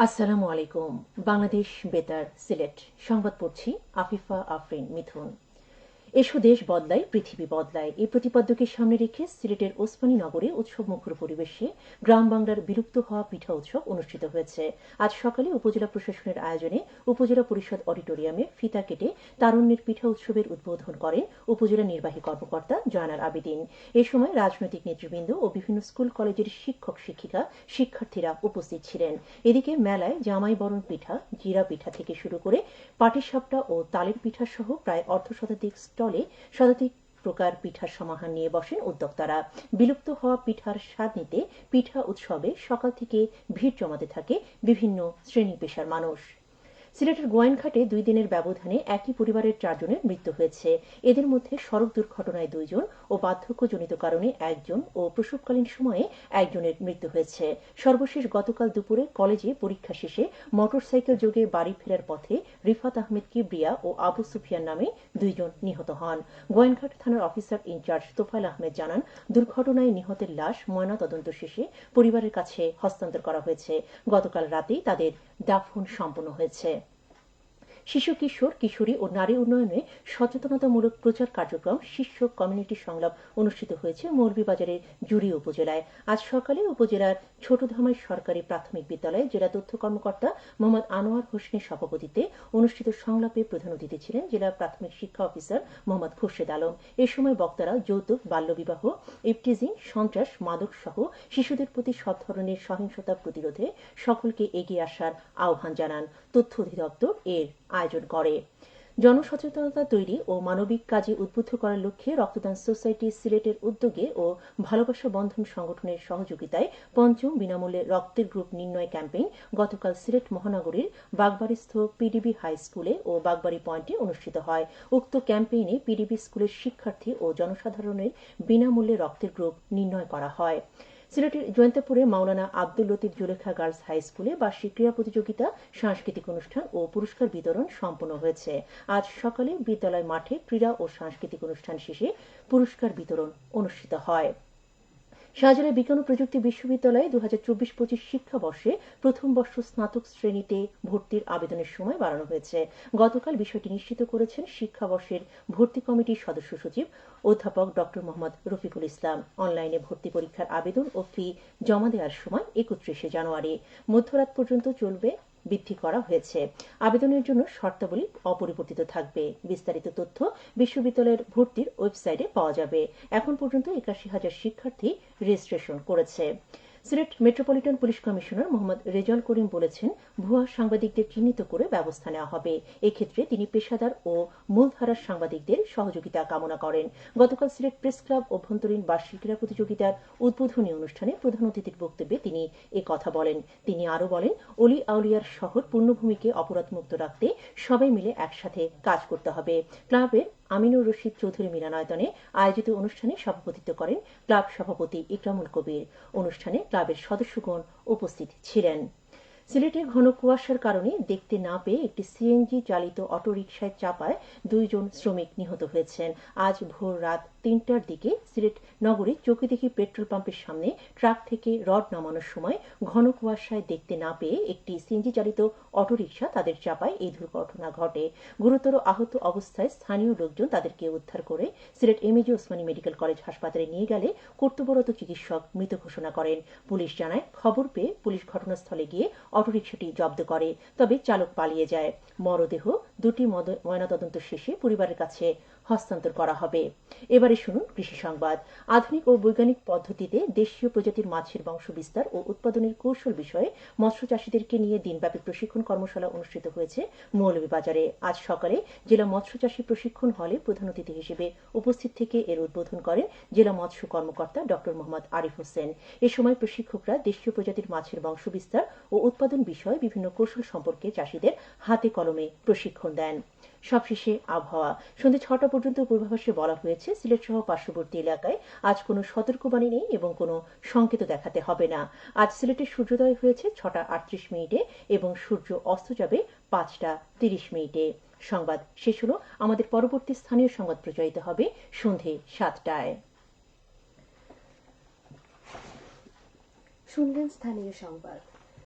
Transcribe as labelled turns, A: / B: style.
A: আসসালামু আলাইকুম। বাংলাদেশ বেতার সিলেট সংবাদ পড়ছি আফিফা আফরিন মিথুন। এসো দেশ বদলায় পৃথিবী বদলায় এই প্রতিপাদ্যকে সামনে রেখে সিলেটের ওসমানী নগরে উৎসবমুখর পরিবেশে গ্রাম বাংলার বিলুপ্ত হওয়া পিঠা উৎসব অনুষ্ঠিত হয়েছে। আজ সকালে উপজেলা প্রশাসনের আয়োজনে উপজেলা পরিষদ অডিটোরিয়ামে ফিতা কেটে তারুণ্যের পিঠা উৎসবের উদ্বোধন করেন উপজেলা নির্বাহী কর্মকর্তা জয়নাল আবেদিন। এ সময় রাজনৈতিক নেতৃবৃন্দ ও বিভিন্ন স্কুল কলেজের শিক্ষক শিক্ষিকা শিক্ষার্থীরা উপস্থিত ছিলেন। এদিকে মেলায় জামাই বরণ পিঠা, জিরা পিঠা থেকে শুরু করে পাটিসাপটা ও তালের পিঠা সহ প্রায় অর্ধশতাধিক স্টলে শতাধিক প্রকার পিঠার সমাহার নিয়ে বসেন উদ্যোক্তারা। বিলুপ্ত হওয়া পিঠার স্বাদ নিতে পিঠা উৎসবে সকাল থেকে ভিড় জমাতে থাকে বিভিন্ন শ্রেণী পেশার মানুষ। সিলেটের গোয়াইনঘাটে 2 দিনের ব্যবধানে একই পরিবারের 4 জনের মৃত্যু হয়েছে। এদের মধ্যে সড়ক দুর্ঘটনায় 2 জন ও বার্ধক্যজনিত কারণে 1 জন ও প্রসবকালীন সময়ে 1 জনের মৃত্যু হয়েছে। সর্বশেষ গতকাল দুপুরে কলেজে পরীক্ষা শেষে মোটরসাইকেল যোগে বাড়ি ফেরার পথে রিফাত আহমেদ কিবরিয়া ও আবু সুফিয়ান নামে 2 জন নিহত হন। গোয়াইনঘাট থানার অফিসার ইনচার্জ তোফায়েল আহমেদ জানান, দুর্ঘটনায় নিহতের লাশ ময়নাতদন্ত শেষে পরিবারের কাছে হস্তান্তর করা হয়েছে। গতকাল রাতেই তাদের দাফন সম্পন্ন হয়েছে। শিশু কিশোর কিশোরী ও নারী উন্নয়নে সচেতনতামূলক প্রচার কার্যক্রম শীর্ষক কমিউনিটি সংলাপ অনুষ্ঠিত হয়েছে মৌলভীবাজারের জুড়ি উপজেলায়। আজ সকালে উপজেলার ছোটধামাই সরকারি প্রাথমিক বিদ্যালয়ে জেলা তথ্য কর্মকর্তা মোহাম্মদ আনোয়ার হোসেনের সভাপতিত্বে অনুষ্ঠিত সংলাপে প্রধান অতিথি ছিলেন জেলা প্রাথমিক শিক্ষা অফিসার মোহাম্মদ খুরশেদ আলম। এ সময় বক্তারা যৌতুক, বাল্যবিবাহ, ইভটিজিং, সন্ত্রাস, মাদক সহ শিশুদের প্রতি সব ধরনের সহিংসতা প্রতিরোধে সকলকে এগিয়ে আসার আহ্বান জানান। তথ্য অধিদপ্তর এর আয়োজন করে। জনসচেতনতা তৈরি ও মানবিক কাজে উদ্বুদ্ধ করার লক্ষ্যে রক্তদান সোসাইটি সিলেটের উদ্যোগে ও ভালোবাসা বন্ধন সংগঠনের সহযোগিতায় 5ম বিনামূল্যে রক্তের গ্রুপ নির্ণয় ক্যাম্পেইন গতকাল সিলেট মহানগরীর বাগবাড়িস্থ পিডিবি হাই স্কুলে ও বাগবাড়ি পয়েন্টে অনুষ্ঠিত হয়। উক্ত ক্যাম্পেইনে পিডিবি স্কুলের শিক্ষার্থী ও জনসাধারণের বিনামূল্যে রক্তের গ্রুপ নির্ণয় করা হয়। সিলেটের জয়ন্তপুরে মাওলানা আব্দুল লতিফ জুলেখা গার্লস হাই স্কুলে বার্ষিক ক্রীড়া প্রতিযোগিতা, সাংস্কৃতিক অনুষ্ঠান ও পুরস্কার বিতরণ সম্পন্ন হয়েছে। আজ সকালে বিদ্যালয় মাঠে ক্রীড়া ও সাংস্কৃতিক অনুষ্ঠান শেষে পুরস্কার বিতরণ অনুষ্ঠিত হয়। শাহজালাল বিজ্ঞান ও প্রযুক্তি বিশ্ববিদ্যালয়ে 2024-25 শিক্ষাবর্ষে প্রথম বর্ষ স্নাতক শ্রেণীতে ভর্তির আবেদনের সময় বাড়ানো হয়েছে। গতকাল বিষয়টি নিশ্চিত করেছেন শিক্ষাবর্ষের ভর্তি কমিটির সদস্য সচিব অধ্যাপক ড মোহাম্মদ রফিকুল ইসলাম। অনলাইনে ভর্তি পরীক্ষার আবেদন ও ফি জমা দেওয়ার সময় 31 জানুয়ারি মধ্যরাত পর্যন্ত চলবে বৃদ্ধি করা হয়েছে। আবেদনের জন্য শর্তাবলী অপরিবর্তিত থাকবে। বিস্তারিত তথ্য বিশ্ববিদ্যালয়ের ভর্তির ওয়েবসাইটে পাওয়া যাবে। এখন পর্যন্ত 81,000 শিক্ষার্থী রেজিস্ট্রেশন করেছে। Sylhet metropolitan police commissioner Mohammad Rezal Karim বলেছেন, ভুয়া সাংবাদিকদের চিহ্নিত করে ব্যবস্থা নেওয়া হবে। এক্ষেত্রে তিনি পেশাদার ও মূলধারার সাংবাদিকদের সহযোগিতা কামনা করেন। গতকাল সিলেট প্রেস ক্লাব অভ্যন্তরীণ বার্ষিক ক্রীড়া প্রতিযোগিতার উদ্বোধনী অনুষ্ঠানে প্রধান অতিথির বক্তব্যে তিনি কথা বলেন। তিনি আরও বলেন, অলি আউলিয়ার শহর পূর্ণভূমিকে অপরাধমুক্ত রাখতে সবাই মিলে একসাথে কাজ করতে হবে। ক্লাবের আমিনুর রশিদ চৌধুরী মিলনায়তনে আয়োজিত অনুষ্ঠানে সভাপতিত্ব করেন ক্লাব সভাপতি ইকরামুল কবির। অনুষ্ঠানে ক্লাবের সদস্যগণ উপস্থিত ছিলেন। সিলেটে ঘন কুয়াশার কারণে দেখতে না পেয়ে একটি সিএনজি চালিত অটোরিকশায় চাপায় 2 জন শ্রমিক নিহত হয়েছেন। আজ ভোর রাত 3টার দিকে সিলেট নগরীর চৌকিদিঘি পেট্রোল পাম্পের সামনে ট্রাক থেকে রড নামানোর সময় ঘন কুয়াশায় দেখতে না পেয়ে একটি সিএনজি চালিত অটোরিকশা তাদের চাপায় এই দুর্ঘটনা ঘটে। গুরুতর আহত অবস্থায় স্থানীয় লোকজন তাদেরকে উদ্ধার করে Sylhet MAG Osmani medical college হাসপাতালে নিয়ে গেলে কর্তব্যরত চিকিৎসক মৃত ঘোষণা করেন। পুলিশ জানায়, খবর পেয়ে পুলিশ ঘটনাস্থলে গিয়ে অটোরিকশাটি জব্দ করে, তবে চালক পালিয়ে যায়। মরদেহ দুটি ময়নাতদন্ত শেষে পরিবারের কাছে হস্তান্তর করা হবে। এবারে শুনুন কৃষি সংবাদ। আধুনিক ও বৈজ্ঞানিক পদ্ধতিতে দেশীয় প্রজাতির মাছের বংশ বিস্তার ও উৎপাদনের কৌশল বিষয়ে মৎস্য চাষীদেরকে নিয়ে দিনব্যাপী প্রশিক্ষণ কর্মশালা অনুষ্ঠিত হয়েছে মৌলভীবাজারে। আজ সকালে জেলা মৎস্য চাষী প্রশিক্ষণ হলে প্রধান অতিথি হিসেবে উপস্থিত থেকে এর উদ্বোধন করেন জেলা মৎস্য কর্মকর্তা ড মোহাম্মদ আরিফ হোসেন। এ সময় প্রশিক্ষকরা দেশীয় প্রজাতির মাছের বংশ বিস্তার ও উৎপাদন বিষয়ে বিভিন্ন কৌশল সম্পর্কে চাষীদের হাতে কলমে প্রশিক্ষণ দেন। সবশেষে আবহাওয়া। সন্ধ্যে 6টা পর্যন্ত পূর্বাভাসে বলা হয়েছে, সিলেট সহ পার্শ্ববর্তী এলাকায় আজ কোনো সতর্কবাণী নেই এবং কোনো সংকেত দেখাতে হবে না। আজ সিলেটে সূর্যোদয় হয়েছে 6টা 38 মিনিটে এবং সূর্য অস্ত যাবে 5টা 30 মিনিটে। সংবাদ শেষ হলো। আমাদের পরবর্তী স্থানীয় সংবাদ প্রচারিত হবে সন্ধ্যে 7টায়।
B: শুনলেন স্থানীয় সংবাদ।